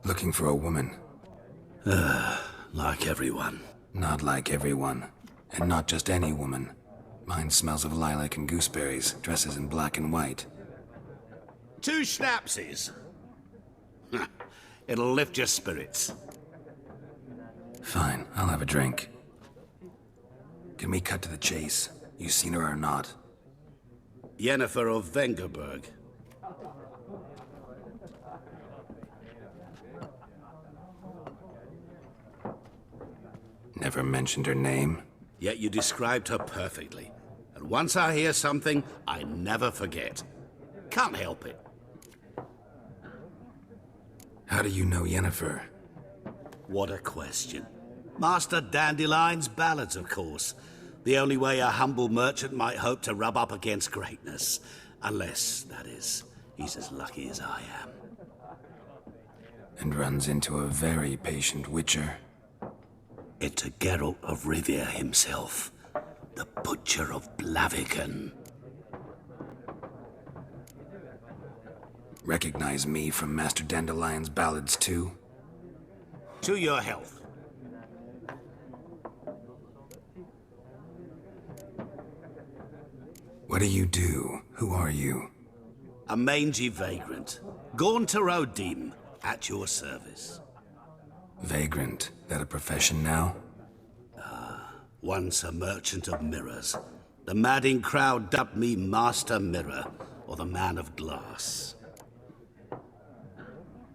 Looking for a woman. Like everyone. Not like everyone. And not just any woman. Mine smells of lilac and gooseberries, dresses in black and white. 2 schnapsies. It'll lift your spirits. Fine, I'll have a drink. Can we cut to the chase? You seen her or not? Yennefer of Vengerberg. Never mentioned her name. Yet you described her perfectly. And once I hear something, I never forget. Can't help it. How do you know Yennefer? What a question. Master Dandelion's ballads, of course. The only way a humble merchant might hope to rub up against greatness. Unless, that is, he's as lucky as I am. And runs into a very patient witcher. Into Geralt of Rivia himself. The Butcher of Blaviken. Recognize me from Master Dandelion's ballads too? To your health. What do you do? Who are you? A mangy vagrant. Gaunter Odim, at your service. Vagrant. That a profession now? Once a merchant of mirrors. The madding crowd dubbed me Master Mirror, or the Man of Glass.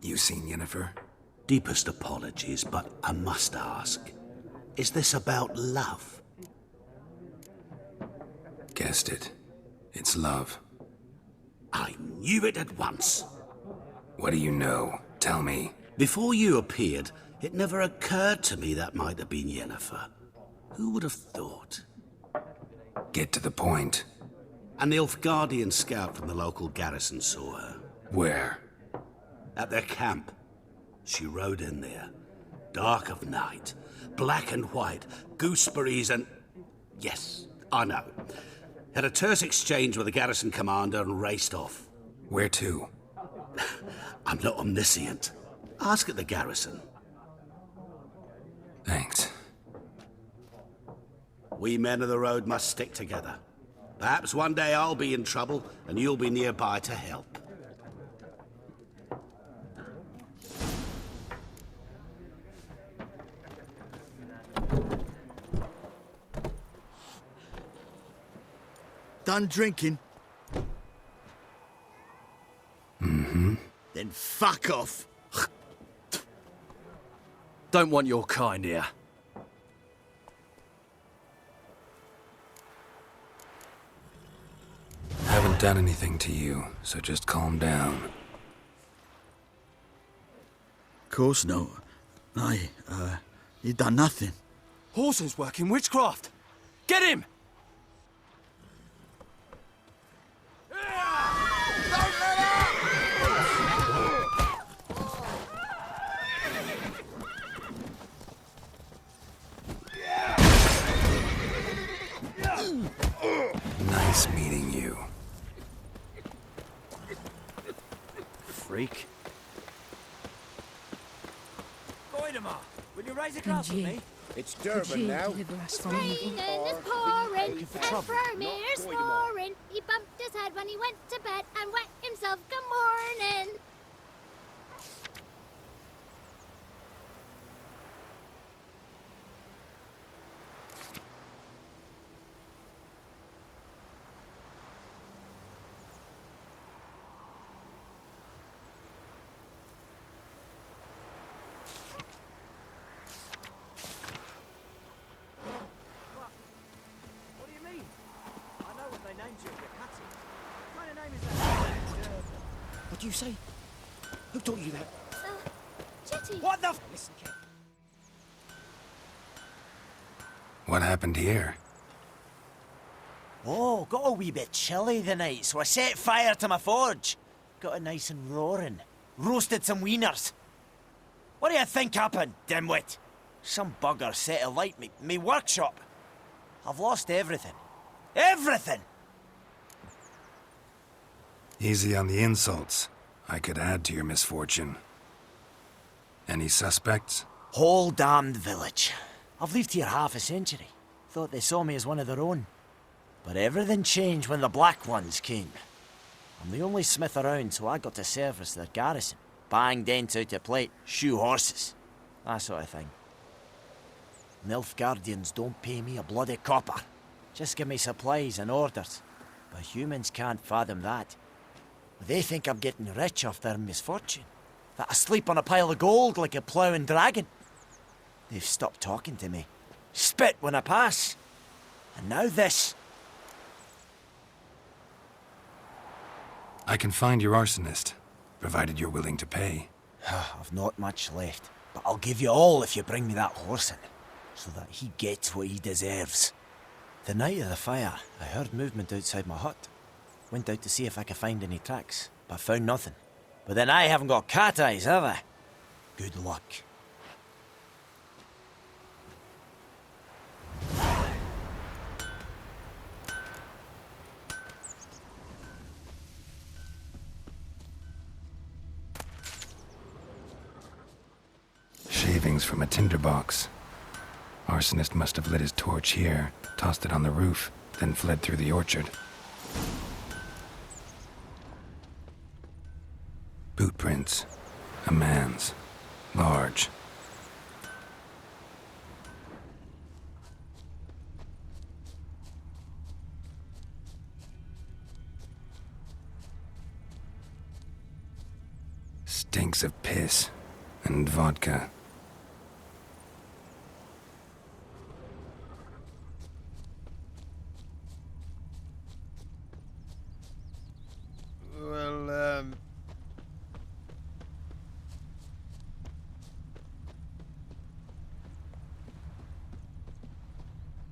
You seen Yennefer? Deepest apologies, but I must ask. Is this about love? Guessed it. It's love. I knew it at once. What do you know? Tell me. Before you appeared, it never occurred to me that might have been Yennefer. Who would have thought? Get to the point. A Nilfgaardian scout from the local garrison saw her. Where? At their camp. She rode in there. Dark of night. Black and white. Gooseberries and... Yes, I know. Had a terse exchange with the garrison commander and raced off. Where to? I'm not omniscient. Ask at the garrison. Thanks. We men of the road must stick together. Perhaps one day I'll be in trouble and you'll be nearby to help. Done drinking? Mm-hmm. Then fuck off. Don't want your kind here. Haven't done anything to you, so just calm down. Course no. He done nothing. Horses working witchcraft. Get him! Nice meeting you. Freak. Goidemar, will you raise a glass with me? It's Durban now. It's raining, it's pouring, and Vermeer's snoring. He bumped his head when he went to bed and wet himself good morning. What do you mean? I know what they named you, you're Patty. What kind of name is that? What do you say? Who taught you that? Chetty. What the f— Listen, kid. What happened here? Oh, got a wee bit chilly the night, so I set fire to my forge. Got it nice and roaring. Roasted some wieners. What do you think happened, dimwit? Some bugger set alight me workshop. I've lost everything. Everything! Easy on the insults. I could add to your misfortune. Any suspects? Whole damned village. I've lived here half a century. Thought they saw me as one of their own. But everything changed when the Black Ones came. I'm the only smith around, so I got to service their garrison. Bang dents out of plate, shoe horses. That sort of thing. Nilfgaardians don't pay me a bloody copper. Just give me supplies and orders. But humans can't fathom that. They think I'm getting rich off their misfortune. That I sleep on a pile of gold like a ploughing dragon. They've stopped talking to me. Spit when I pass. And now this. I can find your arsonist, provided you're willing to pay. I've not much left, but I'll give you all if you bring me that horse in, so that he gets what he deserves. The night of the fire, I heard movement outside my hut. Went out to see if I could find any tracks, but found nothing. But then I haven't got cat eyes, have I? Good luck. Shavings from a tinderbox. Arsonist must have lit his torch here, tossed it on the roof, then fled through the orchard. Boot prints. A man's. Large. Stinks of piss and vodka. Well,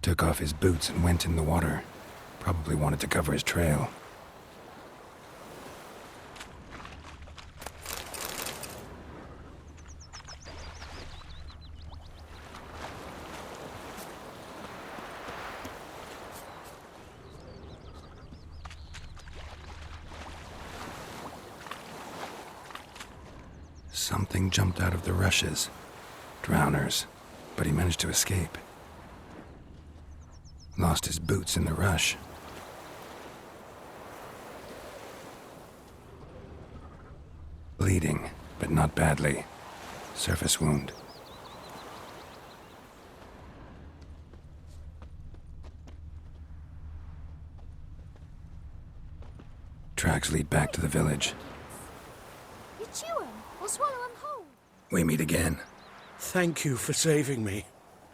Took off his boots and went in the water. Probably wanted to cover his trail. Something jumped out of the rushes. Drowners. But he managed to escape. Lost his boots in the rush. Bleeding, but not badly. Surface wound. Tracks lead back to the village. You chew 'em or swallow 'em whole. We meet again. Thank you for saving me.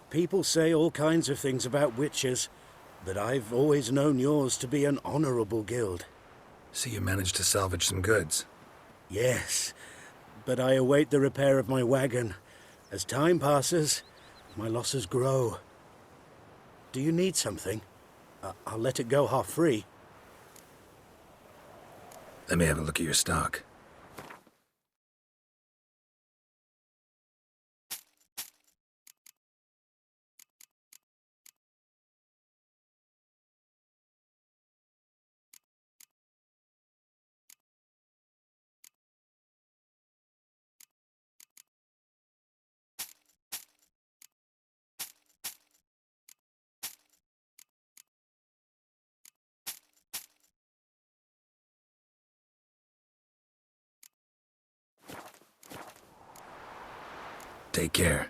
People say all kinds of things about witches, but I've always known yours to be an honorable guild. See, you managed to salvage some goods. Yes, but I await the repair of my wagon. As time passes, my losses grow. Do you need something? I'll let it go half free. Let me have a look at your stock. Take care.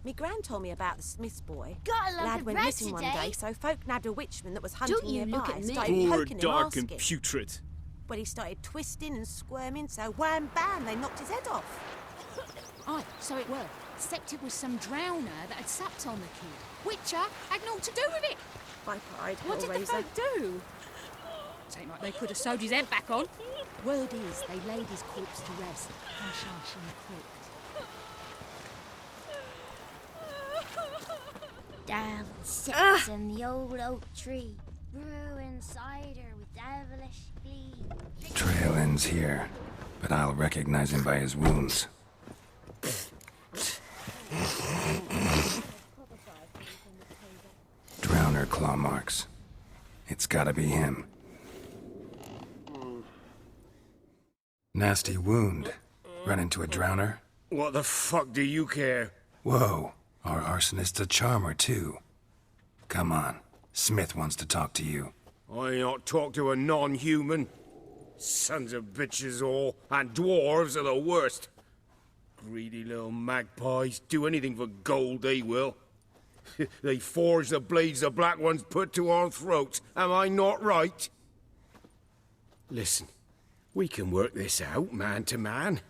Me gran told me about the Smith's boy. Got a load Lad of went bread missing one today. day, so folk nabbed a witchman that was hunting Don't you nearby. look at me. Started poor, poking him, dark, and asking. putrid. When he started twisting and squirming, so wham bam, they knocked his head off. Aye, so it were. Except it was some drowner that had sapped on the kid. Witcher had naught to do with it. I cried, What did the Hellraiser. folk do? Ain't like they could have sewed his head back on. Word is they laid his corpse to rest, hush hush in the crypt. Down sits in the old oak tree, brewing cider with devilish glee. Trail ends here, but I'll recognize him by his wounds. Drowner claw marks. It's gotta be him. Nasty wound. Run into a drowner? What the fuck do you care? Whoa, our arsonist's a charmer too. Come on, Smith wants to talk to you. I not talk to a non-human. Sons of bitches all, and dwarves are the worst. Greedy little magpies, do anything for gold, they will. They forge the blades the black ones put to our throats. Am I not right? Listen, we can work this out, man to man.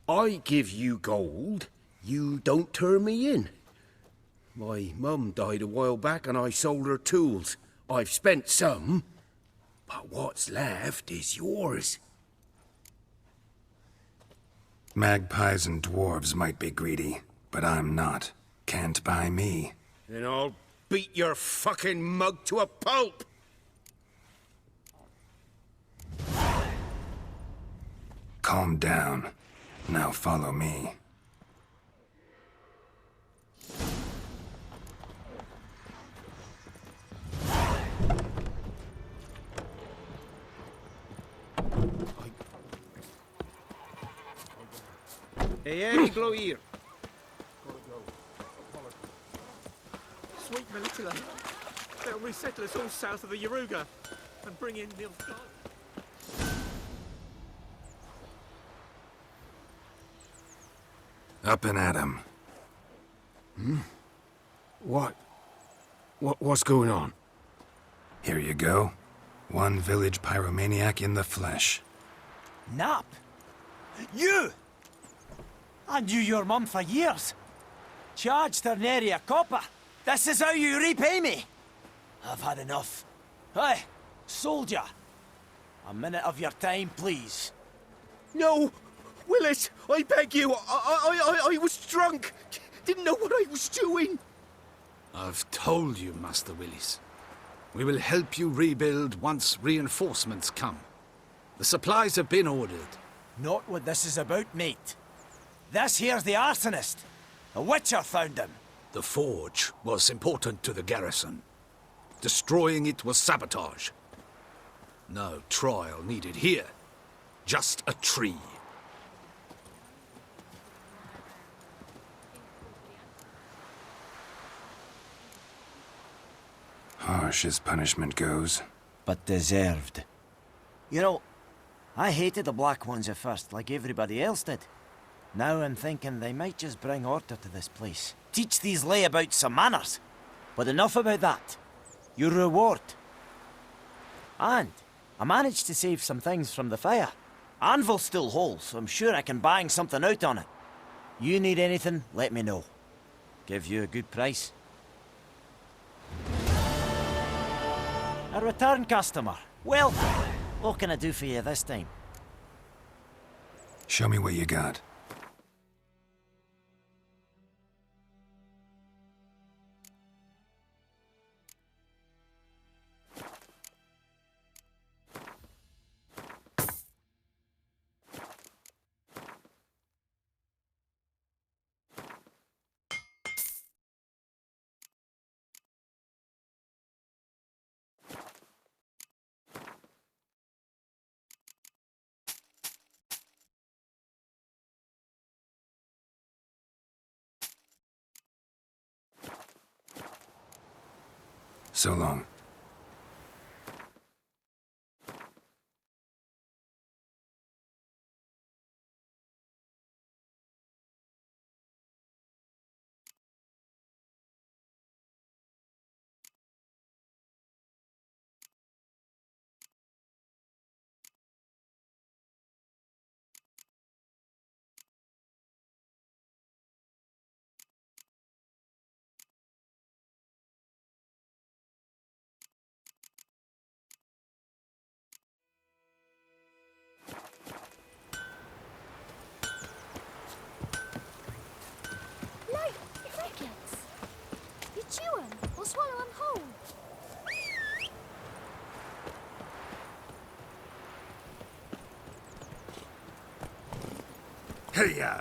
I give you gold, you don't turn me in. My mum died a while back and I sold her tools. I've spent some, but what's left is yours. Magpies and dwarves might be greedy, but I'm not. Can't buy me. Then I'll beat your fucking mug to a pulp! Calm down. Now follow me. Hey, blow here. Sweet Melitula. They'll resettle us all south of the Yaruga and bring in Nilf. Up and at 'em. What's going on? Here you go. One village pyromaniac in the flesh. Nap? You! I knew your mum for years. Charged her nary a copper. This is how you repay me. I've had enough. Hey, soldier. A minute of your time, please. No! Willis, I beg you, I was drunk. Didn't know what I was doing. I've told you, Master Willis. We will help you rebuild once reinforcements come. The supplies have been ordered. Not what this is about, mate. This here's the arsonist. A witcher found him. The forge was important to the garrison. Destroying it was sabotage. No trial needed here. Just a tree. Harsh as punishment goes. But deserved. You know, I hated the Black Ones at first, like everybody else did. Now I'm thinking they might just bring order to this place. Teach these layabouts some manners. But enough about that. Your reward. And I managed to save some things from the fire. Anvil's still whole, so I'm sure I can bang something out on it. You need anything, let me know. Give you a good price. A return customer. Well, what can I do for you this time? Show me what you got. So long. Like crickets. You chew 'em or swallow 'em whole. Hey-ya!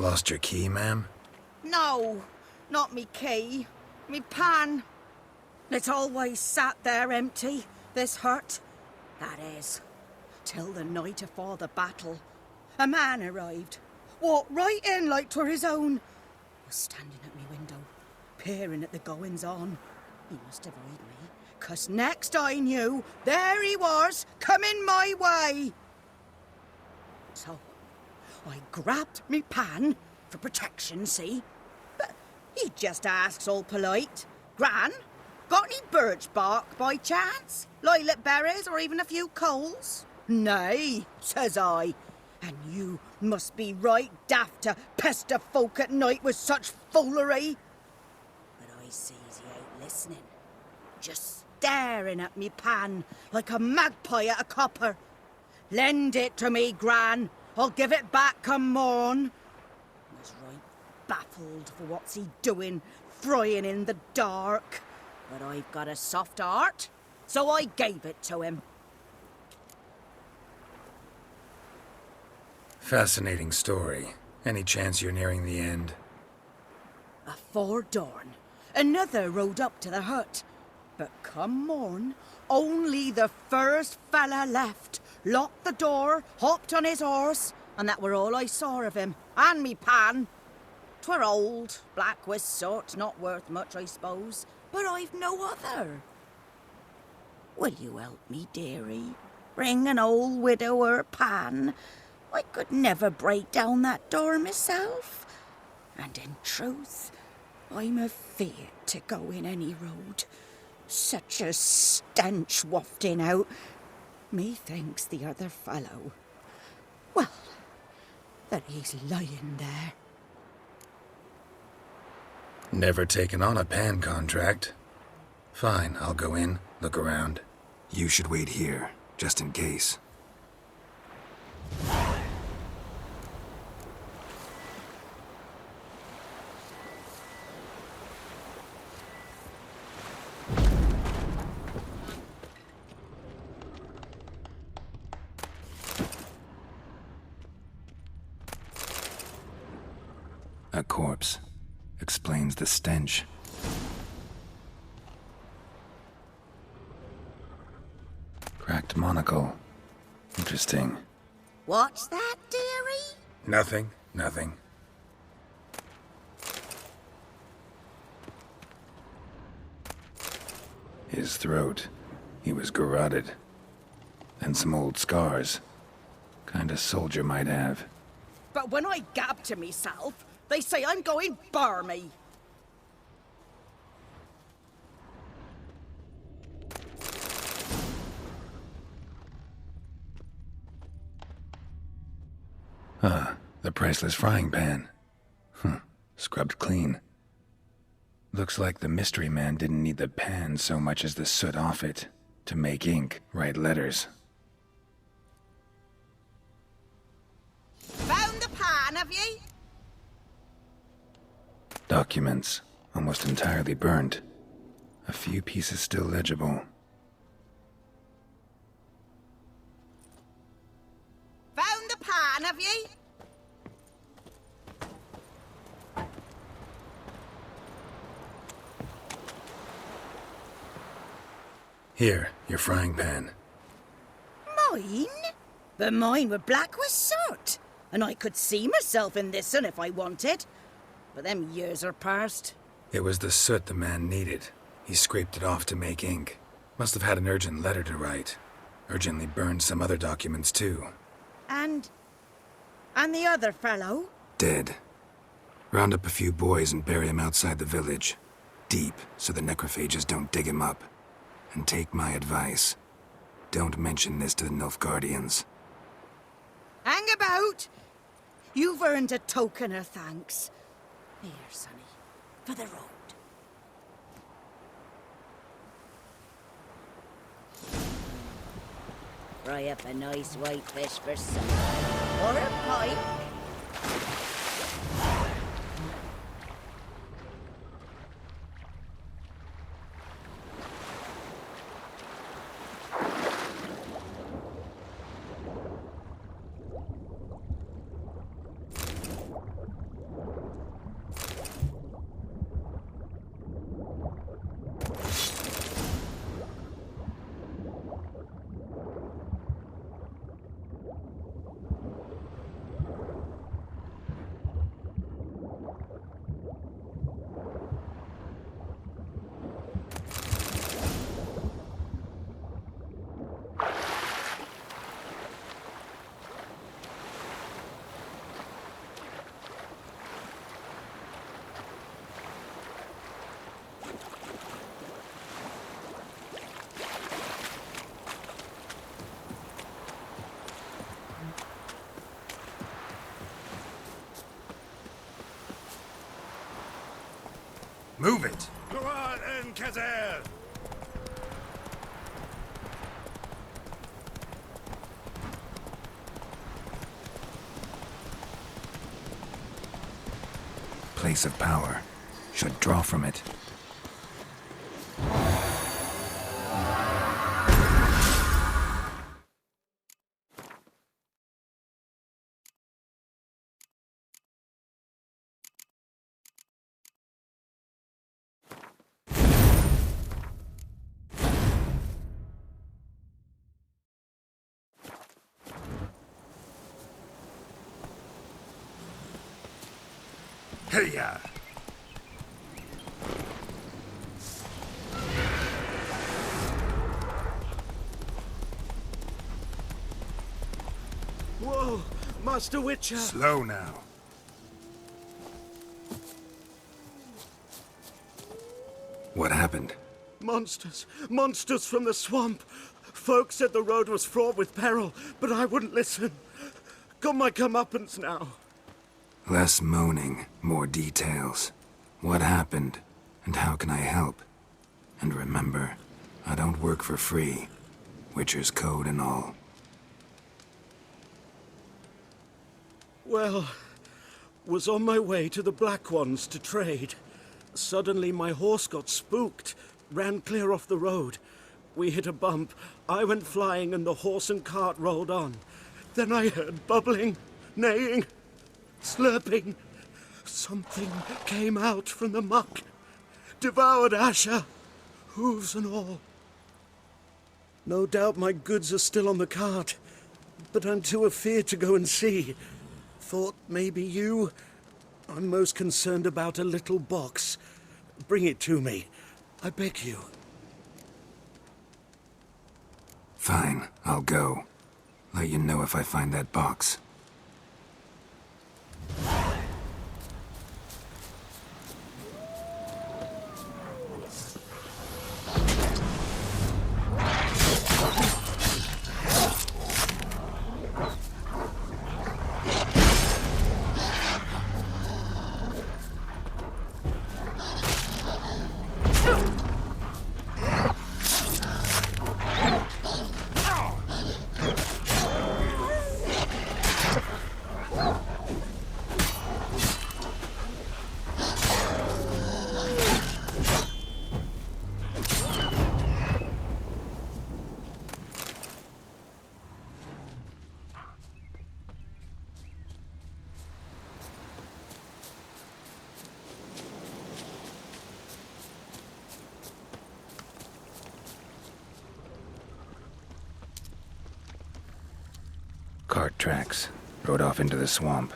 Lost your key, ma'am? No, not me key. Me pan. It's always sat there empty, this hut. That is, till the night afore the battle. A man arrived, walked right in like 'twere his own. Was standing at me window, peering at the goings-on. He must have heard me, 'cause next I knew, there he was, coming my way. So, I grabbed me pan, for protection, see? But he just asks all polite, Gran, got any birch bark by chance? Lilac berries or even a few coals? Nay, says I. And you must be right daft to pester folk at night with such foolery. But I sees he ain't listening. Just staring at me pan like a magpie at a copper. Lend it to me, Gran. I'll give it back come morn. Was right baffled for what's he doing, frying in the dark. But I've got a soft heart, so I gave it to him. Fascinating story. Any chance you're nearing the end? Afore dawn, another rode up to the hut. But come morn, only the first fella left, locked the door, hopped on his horse, and that were all I saw of him, and me pan. 'Twere old, black with soot, not worth much, I suppose, but I've no other. Will you help me, dearie? Bring an old widower pan. I could never break down that door myself. And in truth, I'm afeard to go in any road. Such a stench wafting out. Methinks the other fellow, well, that he's lying there. Never taken on a pan contract. Fine, I'll go in, look around. You should wait here, just in case. A corpse. Explains the stench. Cracked monocle. Interesting. What's that, dearie? Nothing. His throat. He was garroted. And some old scars. Kinda soldier might have. But when I gab to myself, they say I'm going barmy. The priceless frying pan. Scrubbed clean. Looks like the mystery man didn't need the pan so much as the soot off it to make ink, write letters. Found the pan, have ye? Documents, almost entirely burnt. A few pieces still legible. Found the pan, have ye? Here, your frying pan. Mine? But mine were black with soot, and I could see myself in this one if I wanted. But them years are past. It was the soot the man needed. He scraped it off to make ink. Must have had an urgent letter to write. Urgently burned some other documents too. And the other fellow? Dead. Round up a few boys and bury him outside the village. Deep, so the necrophages don't dig him up. And take my advice. Don't mention this to the Nilfgaardians. Hang about! You've earned a token of thanks. Here, sonny, for the road. Fry up a nice white fish for supper. Or a pipe. Move it! Go on, Kazel! Place of power. Should draw from it. Hey-ya! Whoa, Master Witcher! Slow now. What happened? Monsters! Monsters from the swamp! Folk said the road was fraught with peril, but I wouldn't listen. Got my comeuppance now. Less moaning, more details. What happened, and how can I help? And remember, I don't work for free. Witcher's code and all. Well, was on my way to the Black Ones to trade. Suddenly my horse got spooked, ran clear off the road. We hit a bump, I went flying and the horse and cart rolled on. Then I heard bubbling, neighing, slurping. Something came out from the muck, devoured Asher, hooves and all. No doubt my goods are still on the cart, but I'm too afeard to go and see. Thought maybe you... I'm most concerned about a little box. Bring it to me, I beg you. Fine, I'll go. Let you know if I find that box. Cart tracks. Rode off into the swamp.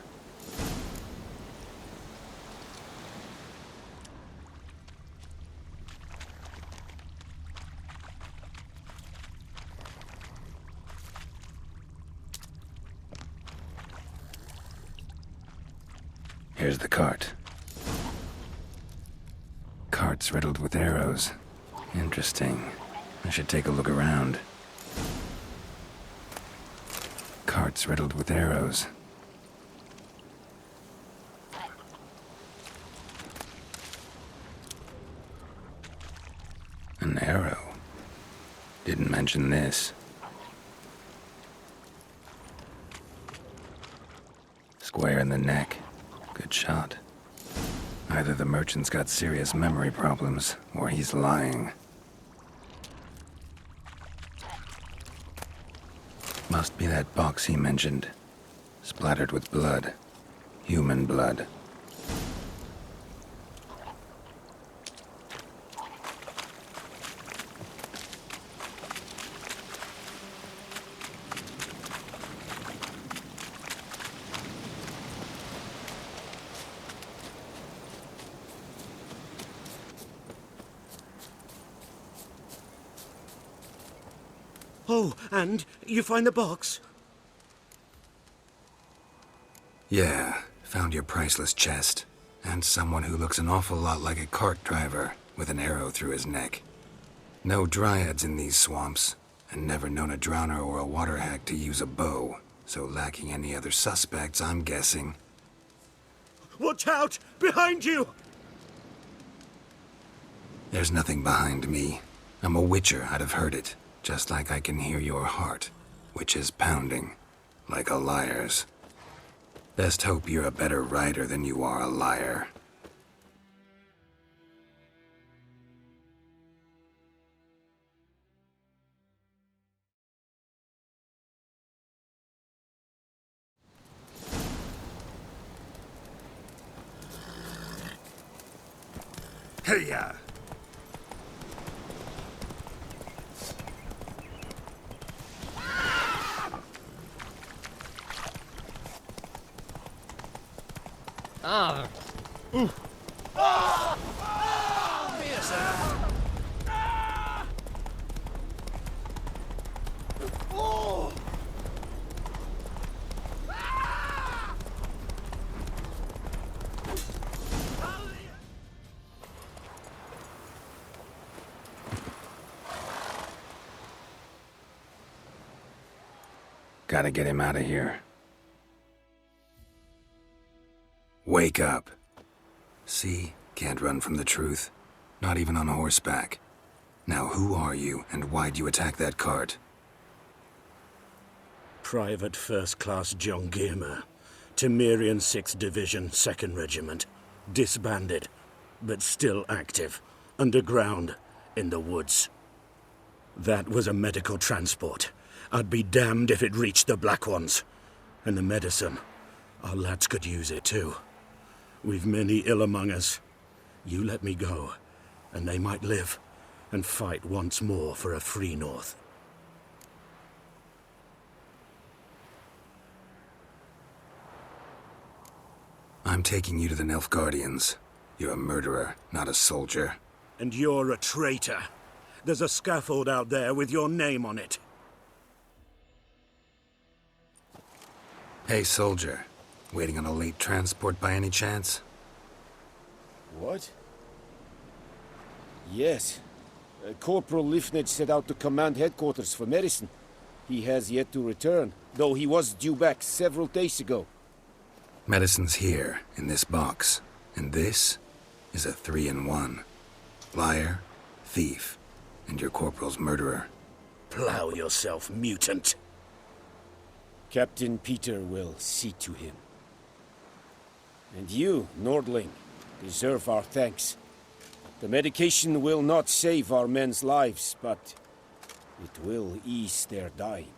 Here's the cart. Cart's riddled with arrows. Interesting. I should take a look around. Cart's riddled with arrows. An arrow. Didn't mention this. Square in the neck. Good shot. Either the merchant's got serious memory problems, or he's lying. Must be that box he mentioned. Splattered with blood. Human blood. Oh, and you find the box? Yeah, found your priceless chest. And someone who looks an awful lot like a cart driver, with an arrow through his neck. No dryads in these swamps, and never known a drowner or a water hack to use a bow. So lacking any other suspects, I'm guessing. Watch out! Behind you! There's nothing behind me. I'm a witcher, I'd have heard it. Just like I can hear your heart, which is pounding, like a liar's. Best hope you're a better rider than you are a liar. Hey-ya! Ah. Gotta get him out of here. Wake up. See? Can't run from the truth. Not even on horseback. Now who are you, and why'd you attack that cart? Private First Class John Giermer, Temerian 6th Division, 2nd Regiment. Disbanded, but still active. Underground, in the woods. That was a medical transport. I'd be damned if it reached the Black Ones. And the medicine. Our lads could use it too. We've many ill among us. You let me go, and they might live, and fight once more for a free North. I'm taking you to the Nilfgaardians. You're a murderer, not a soldier. And you're a traitor. There's a scaffold out there with your name on it. Hey, soldier. Waiting on a late transport by any chance? What? Yes. Corporal Lifnage set out to command headquarters for medicine. He has yet to return, though he was due back several days ago. Medicine's here, in this box. And this is a 3-in-1. Liar, thief, and your corporal's murderer. Plow yourself, mutant. Captain Peter will see to him. And you, Nordling, deserve our thanks. The medication will not save our men's lives, but it will ease their dying.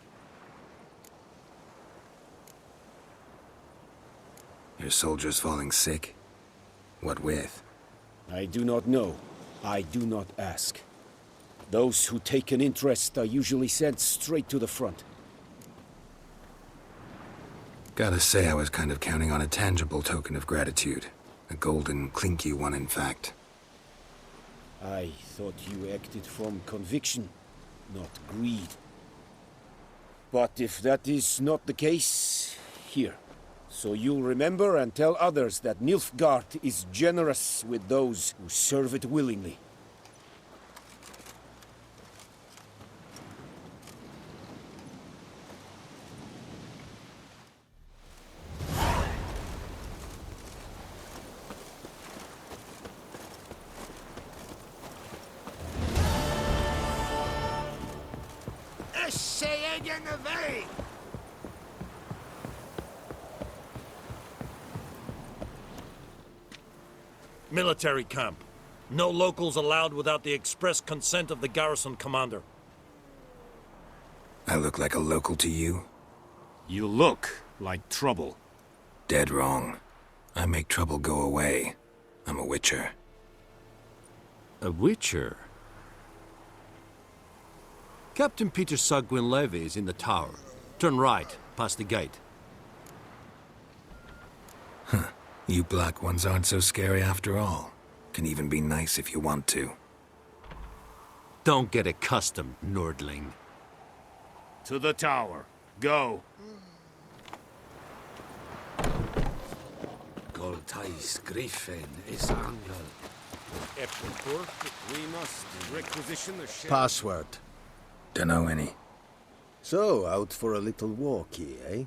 Your soldiers falling sick? What with? I do not know. I do not ask. Those who take an interest are usually sent straight to the front. Gotta say, I was kind of counting on a tangible token of gratitude. A golden, clinky one, in fact. I thought you acted from conviction, not greed. But if that is not the case, here. So you'll remember and tell others that Nilfgaard is generous with those who serve it willingly. Military camp. No locals allowed without the express consent of the garrison commander. I look like a local to you? You look like trouble. Dead wrong. I make trouble go away. I'm a witcher. A witcher? Captain Peter Sagwin Levy is in the tower. Turn right, past the gate. Huh. You black ones aren't so scary after all. Can even be nice if you want to. Don't get accustomed, Nordling. To the tower. Go. Goltais Griffin is Angel. We must requisition the ship. Password. Dunno any. So, out for a little walkie, eh?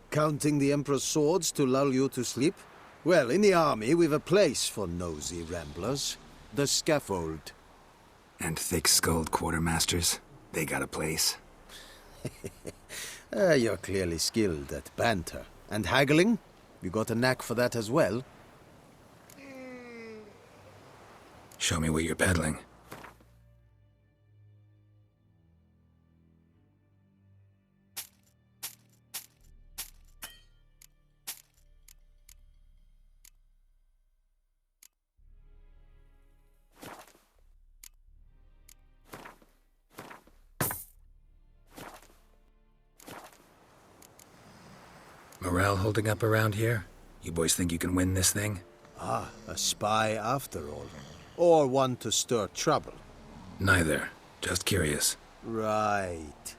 Counting the Emperor's swords to lull you to sleep? Well, in the army, we've a place for nosy ramblers. The scaffold. And thick-skulled quartermasters, they got a place. You're clearly skilled at banter. And haggling? You got a knack for that as well? Show me what you're peddling. Morale holding up around here? You boys think you can win this thing? Ah, a spy after all. Or one to stir trouble. Neither. Just curious. Right.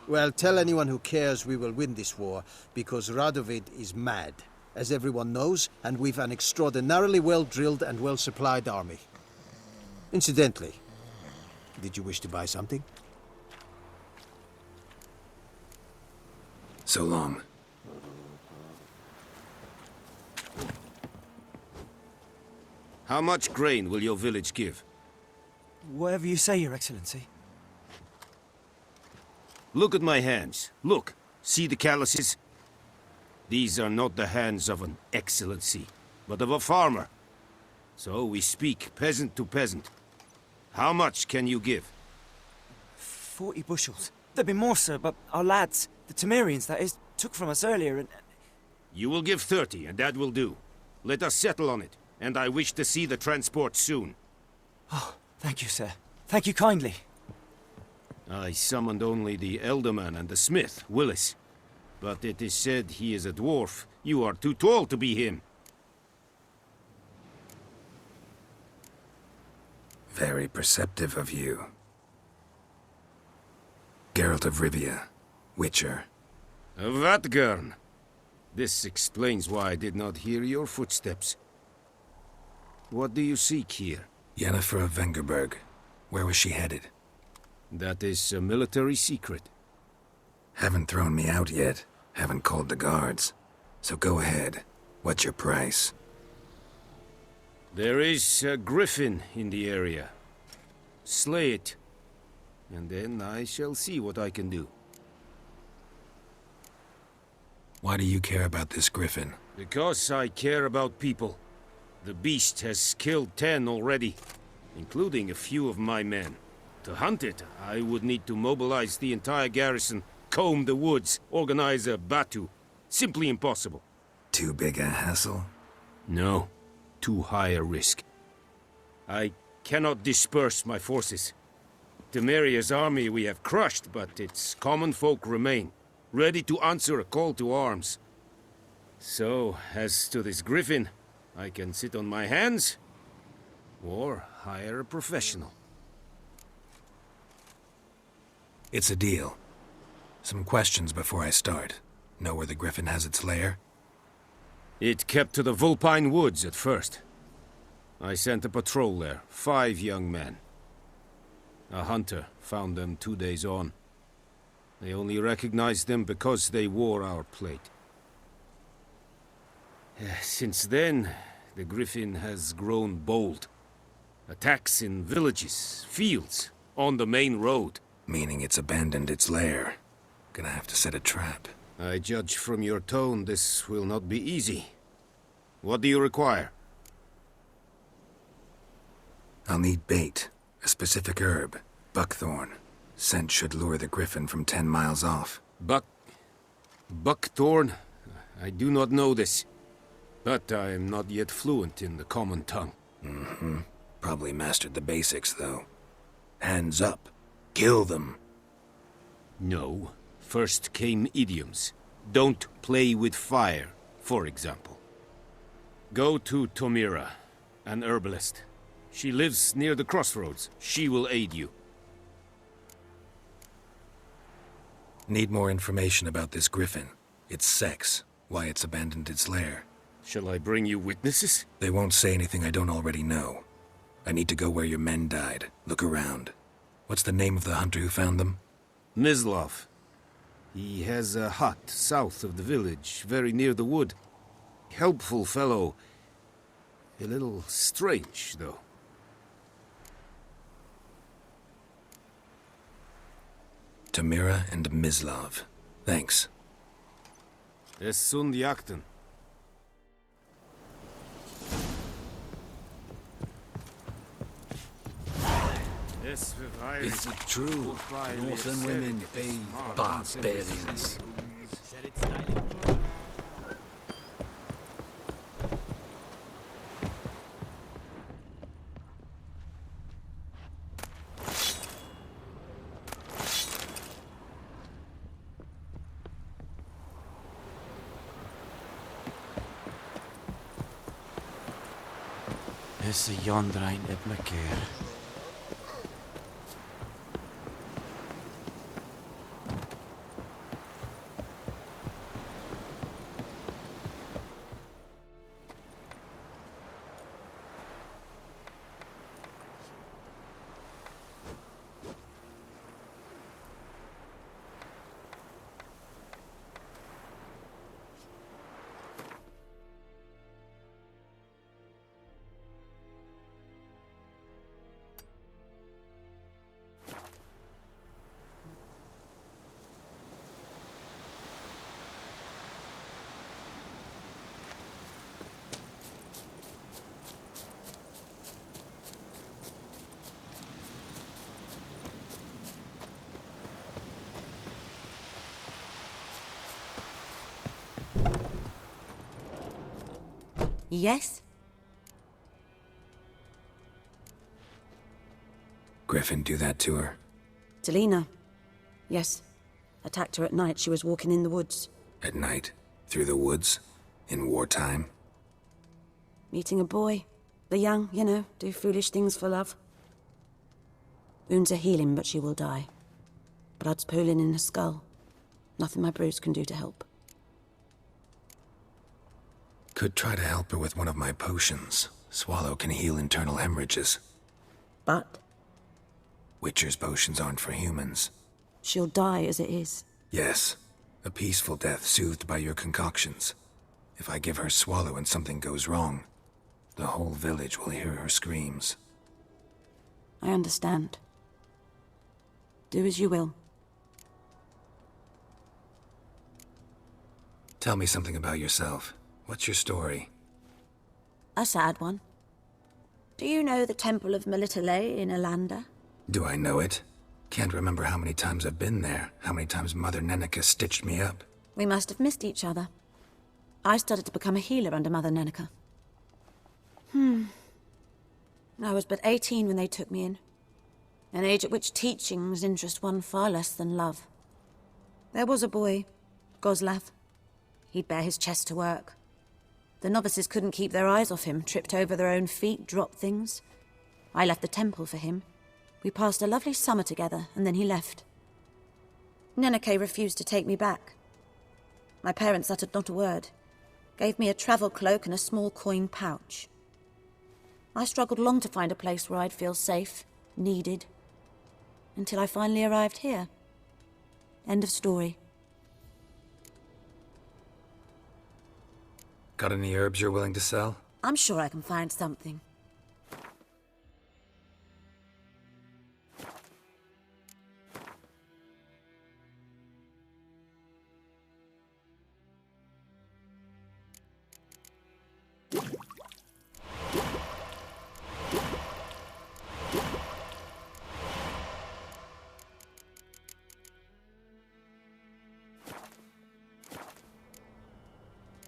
Well, tell anyone who cares we will win this war, because Radovid is mad, as everyone knows, and we've an extraordinarily well-drilled and well-supplied army. Incidentally, did you wish to buy something? So long. How much grain will your village give? Whatever you say, Your Excellency. Look at my hands. Look. See the calluses? These are not the hands of an excellency, but of a farmer. So we speak peasant to peasant. How much can you give? 40 bushels. There'd be more, sir, but our lads, the Temerians, that is, took from us earlier and... You will give 30, and that will do. Let us settle on it, and I wish to see the transport soon. Oh, thank you, sir. Thank you kindly. I summoned only the Elderman and the smith, Willis. But it is said he is a dwarf. You are too tall to be him. Very perceptive of you. Geralt of Rivia, Witcher. Vatgern. This explains why I did not hear your footsteps. What do you seek here? Yennefer of Vengerberg. Where was she headed? That is a military secret. Haven't thrown me out yet. Haven't called the guards. So go ahead. What's your price? There is a griffin in the area. Slay it. And then I shall see what I can do. Why do you care about this griffin? Because I care about people. The beast has killed 10 already, including a few of my men. To hunt it, I would need to mobilize the entire garrison, comb the woods, organize a batu. Simply impossible. Too big a hassle? No. Too high a risk. I cannot disperse my forces. Temeria's army we have crushed, but its common folk remain, ready to answer a call to arms. So, as to this griffin, I can sit on my hands, or hire a professional. It's a deal. Some questions before I start. Know where the griffin has its lair? It kept to the Vulpine Woods at first. I sent a patrol there, 5 young men. A hunter found them 2 days on. They only recognized them because they wore our plate. Since then, the griffin has grown bold. Attacks in villages, fields, on the main road. Meaning it's abandoned its lair. Gonna have to set a trap. I judge from your tone this will not be easy. What do you require? I'll need bait. A specific herb. Buckthorn. Scent should lure the griffin from 10 miles off. Buckthorn? I do not know this. But I am not yet fluent in the common tongue. Mm-hmm. Probably mastered the basics, though. Hands up. Kill them. No. First came idioms. Don't play with fire, for example. Go to Tomira, an herbalist. She lives near the crossroads. She will aid you. Need more information about this griffin. Its sex. Why it's abandoned its lair. Shall I bring you witnesses? They won't say anything I don't already know. I need to go where your men died. Look around. What's the name of the hunter who found them? Mislov. He has a hut south of the village, very near the wood. Helpful fellow. A little strange, though. Tamira and Mislav. Thanks. Es sunt jakten. Is it true? Northern women bathe barbarians. Is yonder ain't it, McCare? Yes? Griffin do that to her? Delina. Yes. Attacked her at night. She was walking in the woods. At night? Through the woods? In wartime? Meeting a boy. The young, you know, do foolish things for love. Wounds are healing, but she will die. Blood's pooling in her skull. Nothing my bruise can do to help. Could try to help her with one of my potions. Swallow can heal internal hemorrhages. But? Witcher's potions aren't for humans. She'll die as it is. Yes. A peaceful death soothed by your concoctions. If I give her Swallow and something goes wrong, the whole village will hear her screams. I understand. Do as you will. Tell me something about yourself. What's your story? A sad one. Do you know the Temple of Melitele in Alanda? Do I know it? Can't remember how many times I've been there, how many times Mother Nenica stitched me up. We must have missed each other. I started to become a healer under Mother Nenica. I was but 18 when they took me in. An age at which teachings interest one far less than love. There was a boy, Goslav. He'd bare his chest to work. The novices couldn't keep their eyes off him, tripped over their own feet, dropped things. I left the temple for him. We passed a lovely summer together, and then he left. Nenike refused to take me back. My parents uttered not a word. Gave me a travel cloak and a small coin pouch. I struggled long to find a place where I'd feel safe, needed, until I finally arrived here. End of story. Got any herbs you're willing to sell? I'm sure I can find something.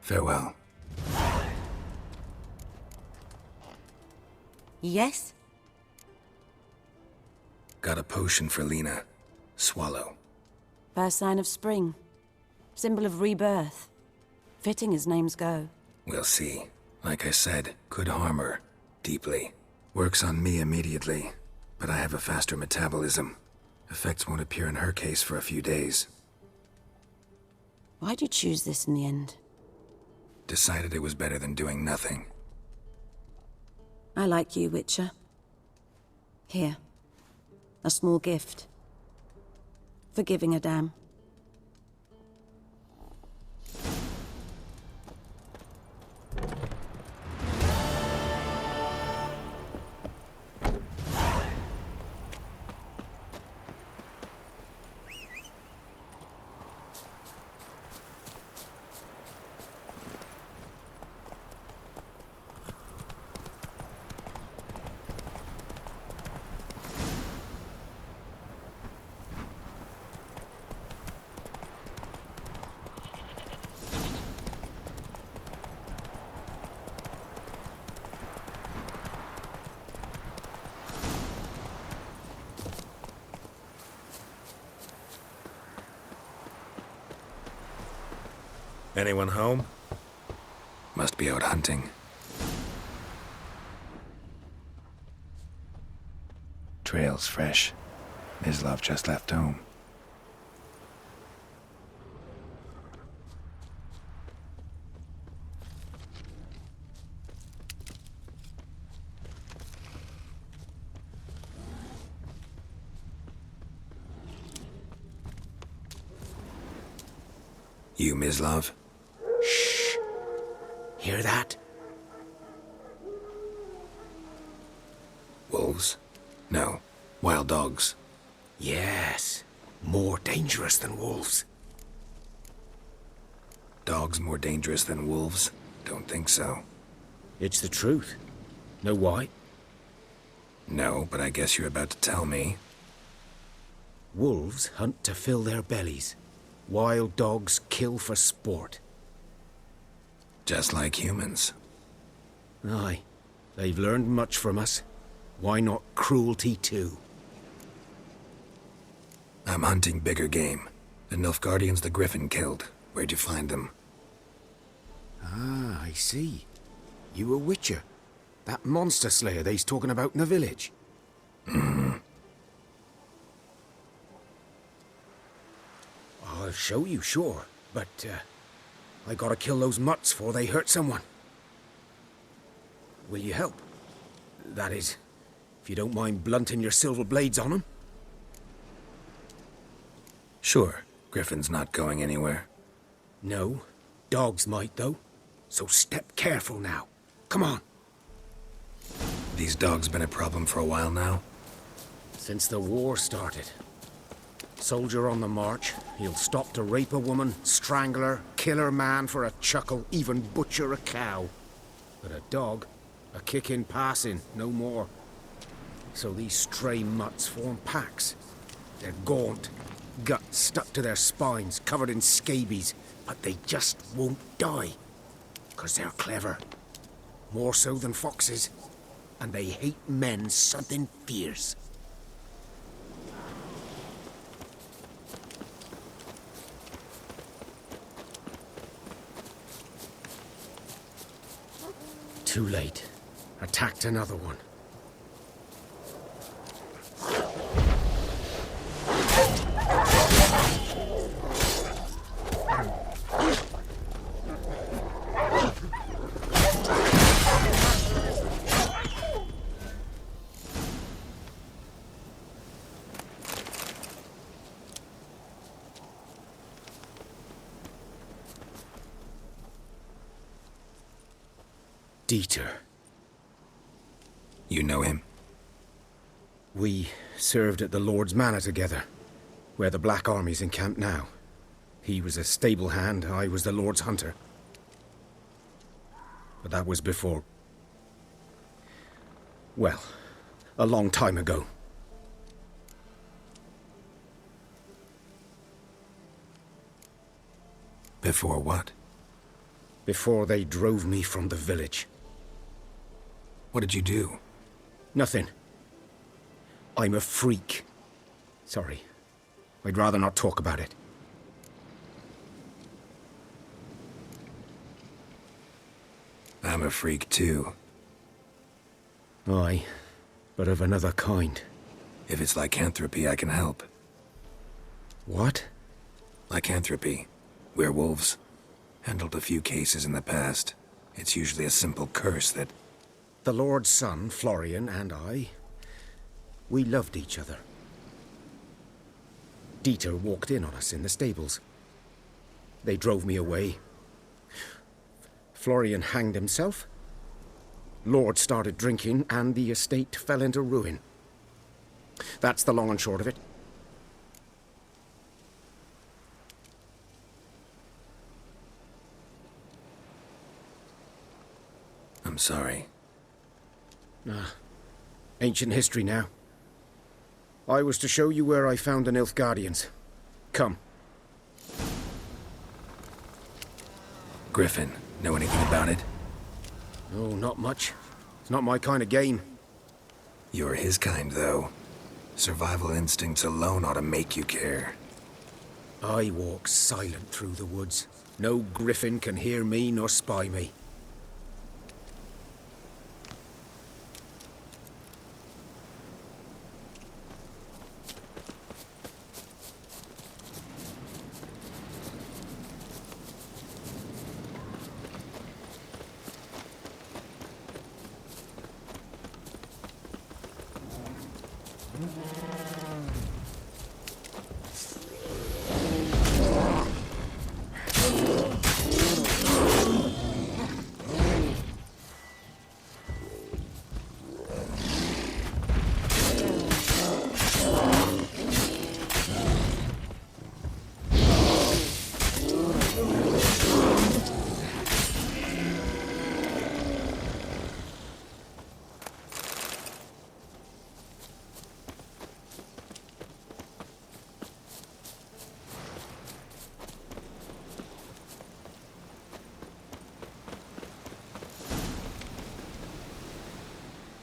Farewell. Yes? Got a potion for Lena. Swallow. First sign of spring. Symbol of rebirth. Fitting as names go. We'll see. Like I said, could harm her. Deeply. Works on me immediately, but I have a faster metabolism. Effects won't appear in her case for a few days. Why'd you choose this in the end? Decided it was better than doing nothing. I like you, Witcher. Here. A small gift. For giving a damn. Anyone home? Must be out hunting. Trail's fresh. Mislav just left home. You, Mislav? Shh. Hear that? Wolves? No. Wild dogs. Yes. More dangerous than wolves. Dogs more dangerous than wolves? Don't think so. It's the truth. Know why? No, but I guess you're about to tell me. Wolves hunt to fill their bellies. Wild dogs kill for sport. Just like humans. Aye. They've learned much from us. Why not cruelty too? I'm hunting bigger game. The Nilfgaardians the Griffin killed. Where'd you find them? Ah, I see. You a witcher. That monster slayer they's talking about in the village. Mm-hmm. I'll show you, sure. But, I gotta kill those mutts before they hurt someone. Will you help? That is, if you don't mind blunting your silver blades on them. Sure. Griffin's not going anywhere. No. Dogs might, though. So step careful now. Come on. These dogs been a problem for a while now? Since the war started. Soldier on the march, he'll stop to rape a woman, strangle her, kill her man for a chuckle, even butcher a cow. But a dog, a kick in passing, no more. So these stray mutts form packs. They're gaunt, guts stuck to their spines, covered in scabies, but they just won't die. 'Cause they're clever. More so than foxes. And they hate men something fierce. Too late. Attacked another one. Dieter. You know him? We served at the Lord's Manor together, where the Black Army's encamped now. He was a stable hand, I was the Lord's hunter. But that was before... well, a long time ago. Before what? Before they drove me from the village. What did you do? Nothing. I'm a freak. Sorry. I'd rather not talk about it. I'm a freak too. Aye, but of another kind. If it's lycanthropy, I can help. What? Lycanthropy. Werewolves. Handled a few cases in the past. It's usually a simple curse that... The Lord's son, Florian, and I, we loved each other. Dieter walked in on us in the stables. They drove me away. Florian hanged himself. Lord started drinking, and the estate fell into ruin. That's the long and short of it. I'm sorry. Ancient history now. I was to show you where I found the Nilfgaardians. Come. Griffin, know anything about it? Oh, not much. It's not my kind of game. You're his kind, though. Survival instincts alone ought to make you care. I walk silent through the woods. No griffin can hear me nor spy me.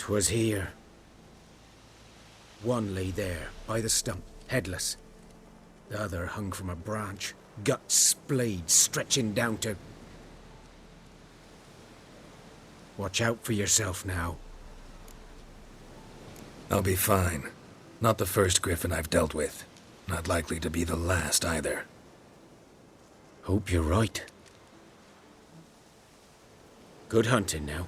"'Twas here. One lay there, by the stump, headless. The other hung from a branch, guts splayed, stretching down to... Watch out for yourself now." I'll be fine. Not the first griffin I've dealt with. Not likely to be the last either. Hope you're right. Good hunting now.